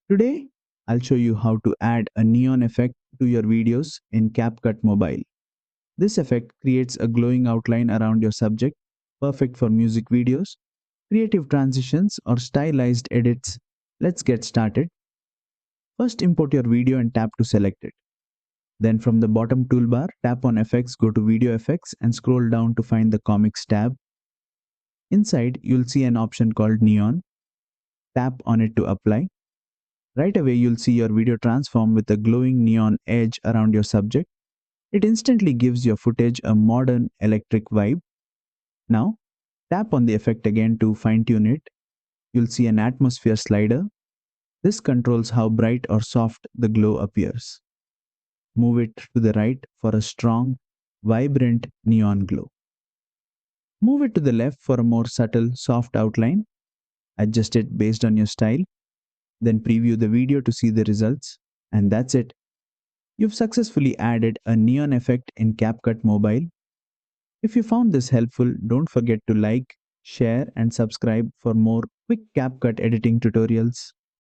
Today, I'll show you how to add a neon effect to your videos in CapCut Mobile. This effect creates a glowing outline around your subject, perfect for music videos, creative transitions, or stylized edits. Let's get started. First, import your video and tap to select it. Then from the bottom toolbar, tap on Effects, go to Video Effects and scroll down to find the Comics tab. Inside, you'll see an option called Neon. Tap on it to apply. Right away, you'll see your video transform with a glowing neon edge around your subject. It instantly gives your footage a modern electric vibe. Now, tap on the effect again to fine tune it. You'll see an atmosphere slider. This controls how bright or soft the glow appears. Move it to the right for a strong, vibrant neon glow. Move it to the left for a more subtle, soft outline. Adjust it based on your style. Then preview the video to see the results. And that's it. You've successfully added a neon effect in CapCut Mobile. If you found this helpful, don't forget to like, share, and subscribe for more quick CapCut editing tutorials.